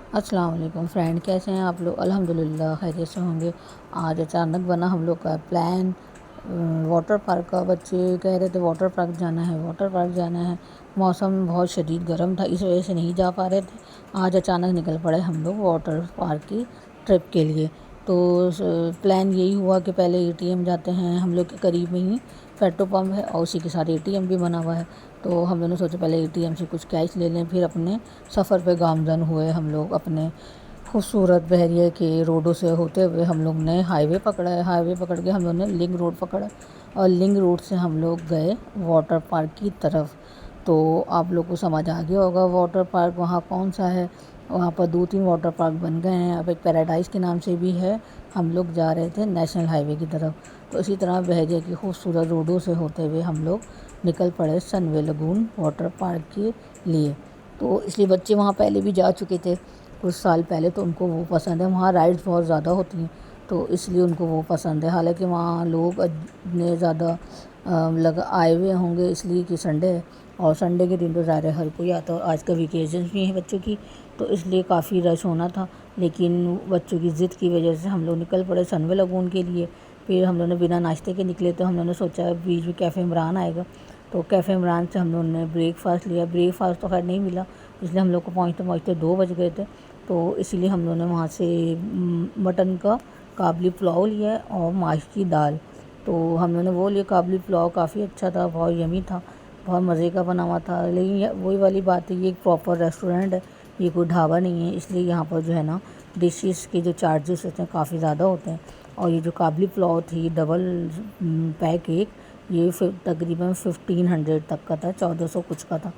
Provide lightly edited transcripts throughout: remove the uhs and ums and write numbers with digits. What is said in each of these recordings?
अस्सलाम वालेकुम फ्रेंड, कैसे हैं आप लोग। अल्हम्दुलिल्लाह खैरियत से होंगे। आज अचानक बना हम लोग का प्लान वाटर पार्क का। बच्चे कह रहे थे वाटर पार्क जाना है, वाटर पार्क जाना है। मौसम बहुत शदीद गर्म था, इस वजह से नहीं जा पा रहे थे। आज अचानक निकल पड़े हम लोग वाटर पार्क की ट्रिप के लिए। तो प्लान यही हुआ कि पहले एटीएम जाते हैं, हम लोग के करीब में ही पेट्रोल पंप है और उसी के साथ एटीएम भी बना हुआ है। तो हम दोनों सोचे पहले एटीएम से कुछ कैश ले लें, फिर अपने सफ़र पे गामज़न हुए। हम लोग अपने खूबसूरत बहरिया के रोडों से होते हुए हम लोग ने हाईवे पकड़ा है। हाईवे पकड़ के हम लोग ने लिंक रोड पकड़ा और लिंक रोड से हम लोग गए वाटर पार्क की तरफ। तो आप लोग को समझ आ गया होगा वाटर पार्क वहाँ कौन सा है। वहाँ पर 2-3 वाटर पार्क बन गए हैं, अब एक पैराडाइज़ के नाम से भी है। हम लोग जा रहे थे नेशनल हाईवे की तरफ। तो इसी तरह बहरिया की खूबसूरत रोडों से होते हुए हम लोग निकल पड़े सनवे लगून वाटर पार्क के लिए। तो इसलिए बच्चे वहाँ पहले भी जा चुके थे कुछ साल पहले, तो उनको वो पसंद है। वहाँ राइड्स बहुत ज़्यादा होती हैं तो इसलिए उनको वो पसंद है। हालांकि वहाँ लोग इतने ज़्यादा आए हुए होंगे इसलिए कि संडे है और संडे के दिन तो ज़्यादा हर कोई आता है। आज का वेकेशन भी है बच्चों की, तो इसलिए काफ़ी रश होना था। लेकिन बच्चों की ज़िद की वजह से हम लोग निकल पड़े सनवे लगून के लिए। फिर हम लोगों ने बिना नाश्ते के निकले, तो हम लोगों ने सोचा बीच में कैफ़े इमरान आएगा, तो कैफ़े इमरान से हम लोगों ने ब्रेकफ़ास्ट लिया। ब्रेकफ़ास्ट तो खैर नहीं मिला, इसलिए हम लोग को पहुँचते पहुँचते 2 बज गए थे। तो इसीलिए हम लोगों ने वहाँ से मटन का काबली पुलाव लिया और माश की दाल। तो हम लोगों ने वो लिया। काबली पुलाव काफ़ी अच्छा था, बहुत यमी था, बहुत मज़े का बना हुआ था। लेकिन वही वाली बात है, ये एक प्रॉपर रेस्टोरेंट है, ये कोई ढाबा नहीं है, इसलिए यहाँ पर जो है ना डिशेस के जो चार्जेस होते हैं काफ़ी ज़्यादा होते हैं। और ये जो काबली पुलाव थी डबल पैक एक, ये तकरीबन 1500 तक का था, 1400 कुछ का था।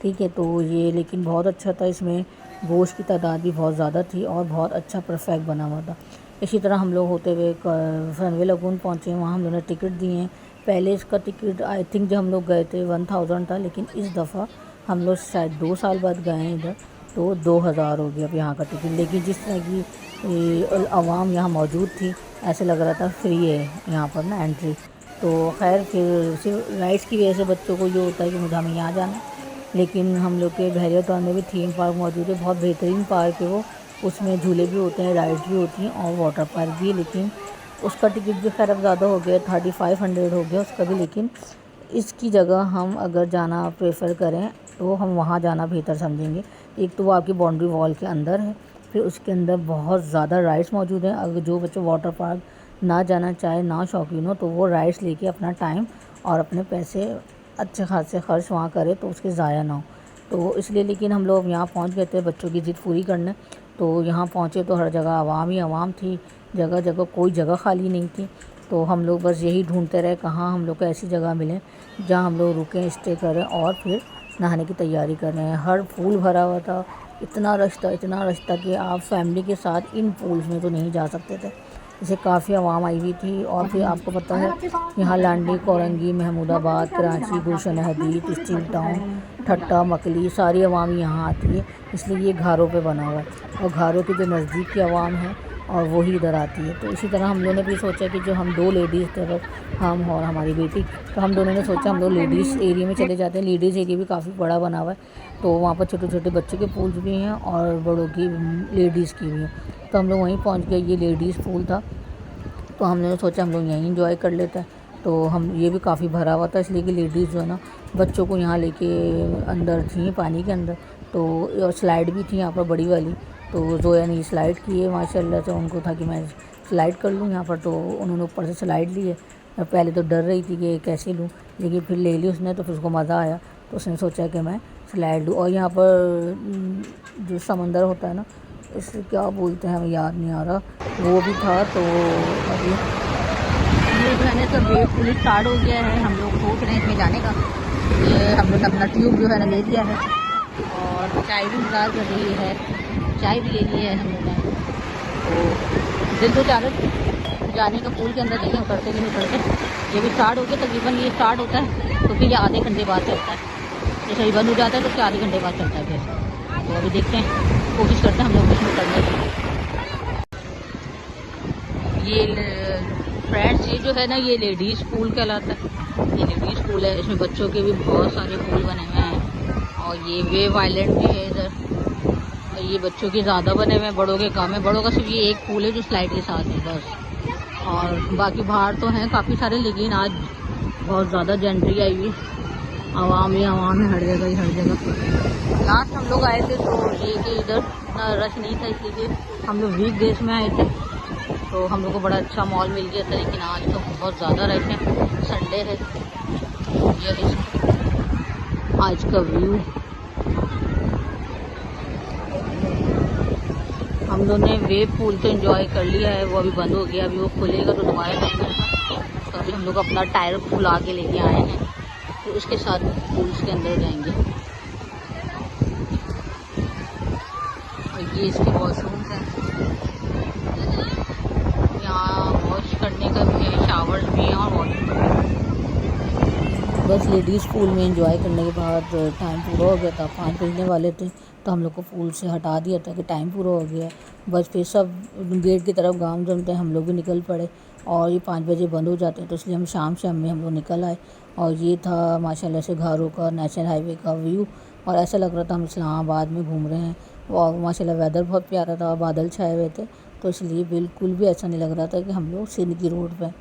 ठीक है, तो ये लेकिन बहुत अच्छा था। इसमें गोश्त की तादाद भी बहुत ज़्यादा थी और बहुत अच्छा परफेक्ट बना हुआ था। इसी तरह हम लोग होते हुए सनवे लगून पहुँचे, वहाँ हम लोगों ने टिकट दिए। पहले इसका टिकट आई थिंक जब हम लोग गए थे 1000 था, लेकिन इस दफ़ा हम लोग शायद 2 साल बाद गए हैं इधर, तो 2000 हो गया अब यहाँ का टिकट। लेकिन जिस तरह की आवाम यहाँ मौजूद थी, ऐसे लग रहा था फ्री है यहाँ पर ना एंट्री। तो खैर फिर सिर्फ राइड्स की वजह से बच्चों को ये होता है कि मुझे हमें यहाँ जाना है। लेकिन हम लोग के बहरिया टाउन में भी थीम पार्क मौजूद है, बहुत बेहतरीन पार्क है वो। उसमें झूले भी होते हैं, राइड्स भी होती हैं और वाटर पार्क भी है। लेकिन उसका टिकट भी खैर अब ज़्यादा हो गया, 3500 हो गया उसका भी। लेकिन इसकी जगह हम अगर जाना प्रेफर करें तो हम वहाँ जाना बेहतर समझेंगे। एक तो वो आपकी बाउंड्री वॉल के अंदर है, फिर उसके अंदर बहुत ज़्यादा राइड्स मौजूद हैं। अगर जो बच्चे वाटर पार्क ना जाना चाहे, ना शौकीन हो, तो वो राइड्स लेके अपना टाइम और अपने पैसे अच्छे खासे खर्च वहाँ करे तो उसके ज़ाया ना हो। तो इसलिए लेकिन हम लोग यहाँ पहुँच गए थे बच्चों की ज़िद पूरी करने। तो यहाँ पहुँचे तो हर जगह आवाम ही आवाम थी, जगह जगह कोई जगह खाली नहीं थी। तो हम लोग बस यही ढूंढते रहे कहाँ हम लोग को ऐसी जगह मिले जहाँ हम लोग रुकें, स्टे करें और फिर नहाने की तैयारी कर रहे हैं। हर पूल भरा हुआ था, इतना रश था कि आप फैमिली के साथ इन पूल्स में तो नहीं जा सकते थे। इसे काफ़ी आवाम आई हुई थी। और फिर आपको पता है यहाँ लांडी, कोरंगी, महमूदाबाद, कराची, गुलशन हदीद, स्टील टाउन, ठट्टा, मकली, सारी आवाम यहाँ आती है, इसलिए ये घारों पे बना हुआ है। और घारों के जो नज़दीक की आवाम है और वही इधर आती है। तो इसी तरह हम लोगों ने भी सोचा कि जो हम 2 लेडीज़ थे, हम और हमारी बेटी, तो हम दोनों ने सोचा हम लोग लेडीज़ एरिया में चले जाते हैं। लेडीज़ एरिया भी काफ़ी बड़ा बना हुआ है, तो वहाँ पर छोटे छोटे बच्चों के पूल्स भी हैं और बड़ों की लेडीज़ की भी हैं। तो हम लोग वहीं पहुँच गए, ये लेडीज़ पूल था, तो हमने सोचा हम लोग यहीं इंजॉय कर लेते हैं। तो हम ये भी काफ़ी भरा हुआ था, इसलिए कि लेडीज़ जो है ना बच्चों को यहाँ लेके अंदर थी पानी के अंदर। तो और स्लाइड भी थी यहाँ पर बड़ी वाली, तो जोया ने स्लाइड की है माशाल्लाह से। उनको था कि मैं स्लाइड कर लूँ यहाँ पर, तो उन्होंने ऊपर से स्लाइड ली है। पहले तो डर रही थी कि कैसे लूँ, लेकिन फिर ले ली उसने, तो फिर उसको मज़ा आया, तो उसने सोचा कि मैं स्लाइड लूँ। और यहाँ पर जो समंदर होता है ना, इसे क्या बोलते हैं हमें याद नहीं आ रहा, वो भी था। तो अभी ये जो है ना सब वेव पूल स्टार्ट हो गया है, हम लोग सोच रहे हैं इसमें जाने का। ये हम लोग अपना ट्यूब जो है ना ले लिया है और चाय भी इंतज़ार कर रही है, चाय भी ले ली है हम लोग ने। तो दिल तो चाह रहा जाने का पूल के अंदर, देखें उतरते कि नहीं उतरते। ये भी स्टार्ट हो गया, तकरीबन ये स्टार्ट होता है तो फिर ये आधे घंटे बाद चलता है। ये सही बंद हो जाता है तो फिर आधे घंटे बाद चलता है फिर। तो अभी देखते हैं, कोशिश करते हैं हम लोग इसमें करने की। ये फ्रेंड्स, ये जो है ना ये लेडीज़ पूल कहलाता है। ये लेडीज़ पूल है, इसमें बच्चों के भी बहुत सारे पूल बने हुए हैं और ये वेव आइलैंड भी है इधर। ये बच्चों के ज़्यादा बने हुए हैं, बड़ों के कम है। बड़ों का सिर्फ ये एक पूल है जो स्लाइड के साथ है बस, और बाकी बाहर तो हैं काफ़ी सारे, लेकिन आज बहुत ज़्यादा जेंट्री आई हुई, आवाम ही आवाम है, हर जगह ही हर जगह। लास्ट हम लोग आए थे तो ये कि इधर इतना रश नहीं था, इसलिए हम लोग वीक डेज में आए थे, तो हम लोग को बड़ा अच्छा मॉल मिल गया था। लेकिन आज तो बहुत ज़्यादा रश है, संडे है। ये आज का व्यू हम लोगों ने वेव पूल तो एंजॉय कर लिया है, वो अभी बंद हो गया, अभी वो खुलेगा तो दोबारा जाएंगे। तो अभी हम लोग अपना टायर खुला के लेके आए हैं, तो उसके साथ पूल्स के अंदर जाएंगे। और ये इसके वॉशरूम्स हैं, यहाँ वॉश करने का भी है, शावर्स भी हैं और वॉशरूम भी है। बस लेडीज़ पूल में एंजॉय करने के बाद टाइम पूरा हो गया था, 5 बजने वाले थे, तो हम लोग को पूल से हटा दिया था कि टाइम पूरा हो गया। बस फिर सब गेट की तरफ गांव जमते हैं, हम लोग भी निकल पड़े, और ये 5 बजे बंद हो जाते हैं, तो इसलिए हम शाम में हम लोग निकल आए। और ये था माशाल्लाह से घरों का नेशनल हाईवे का व्यू, और ऐसा लग रहा था हम इस्लामाबाद में घूम रहे हैं। और माशाल्लाह वेदर बहुत प्यारा था, बादल छाए हुए थे, तो इसलिए बिल्कुल भी ऐसा नहीं लग रहा था कि हम लोग सिंध की रोड पर।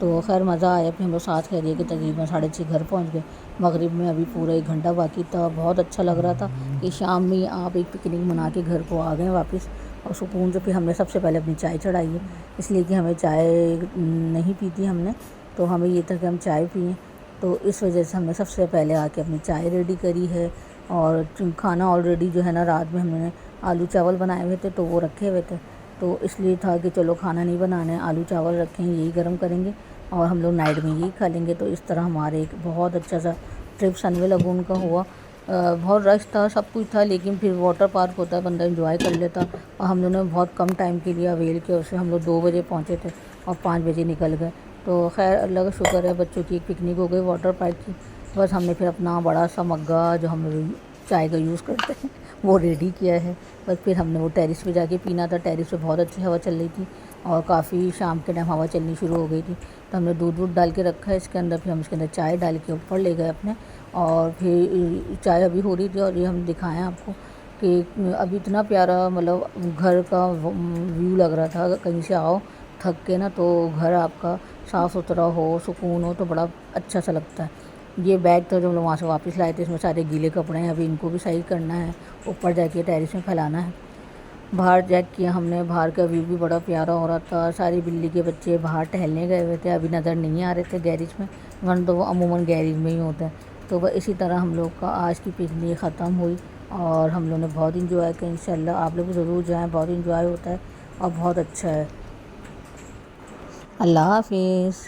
तो खैर मज़ा आया। फिर हम लोग 7 खैरिए के तकरीबन 6:30 घर पहुंच गए। मगरिब में अभी पूरा 1 घंटा बाकी था। बहुत अच्छा लग रहा था कि शाम में आप एक पिकनिक मना के घर को आ गए वापस, और सुकून से। फिर हमने सबसे पहले अपनी चाय चढ़ाई है, इसलिए कि हमें चाय नहीं पीती हमने, तो हमें ये था कि हम चाय पिएँ, तो इस वजह से हमने सबसे पहले आके अपनी चाय रेडी करी है। और खाना ऑलरेडी जो है ना, रात में हमने आलू चावल बनाए हुए थे, तो वो रखे हुए थे, तो इसलिए था कि चलो खाना नहीं बनाना है, आलू चावल रखें, यही गर्म करेंगे और हम लोग नाइट में यही खा लेंगे। तो इस तरह हमारे एक बहुत अच्छा सा ट्रिप सनवे लगून का हुआ। बहुत रश था, सब कुछ था, लेकिन फिर वाटर पार्क होता है, बंदा एंजॉय कर लेता। और हम लोगों ने बहुत कम टाइम के लिए अवेल किया उसे। हम लोग 2 बजे पहुँचे थे और 5 बजे निकल गए। तो खैर अल्लाह का शुक्र है, बच्चों की एक पिकनिक हो गई वाटर पार्क की। बस हमने फिर अपना बड़ा सा मग्गा जो हम चाय का यूज़ करते हैं वो रेडी किया है। बस फिर हमने वो टेरिस पे जाके पीना था। टेरिस पे बहुत अच्छी हवा चल रही थी, और काफ़ी शाम के टाइम हवा चलनी शुरू हो गई थी, तो हमने दूध वूध डाल के रखा है इसके अंदर। फिर हम इसके अंदर चाय डाल के ऊपर ले गए अपने, और फिर चाय अभी हो रही थी, और ये हम दिखाएं आपको कि अभी इतना प्यारा मतलब घर का व्यू लग रहा था। कहीं से आओ थक के ना, तो घर आपका साफ़ सुथरा हो, सुकून हो, तो बड़ा अच्छा सा लगता है। ये बैग था जो हम लोग वहाँ से वापस लाए थे, इसमें सारे गीले कपड़े हैं, अभी इनको भी सही करना है, ऊपर जाके टेरिस में फैलाना है। बाहर चेक किया हमने, बाहर का व्यू भी बड़ा प्यारा हो रहा था। सारी बिल्ली के बच्चे बाहर टहलने गए हुए थे, अभी नज़र नहीं आ रहे थे गैरेज में, वरना तो वो अमूमन गैरेज में ही होते हैं। तो वह इसी तरह हम लोग का आज की पिकनिक ख़त्म हुई, और हम लोग ने बहुत इंजॉय किया। इंशाल्लाह आप लोग ज़रूर जाएँ, बहुत इंजॉय होता है और बहुत अच्छा है। अल्लाह हाफिज़।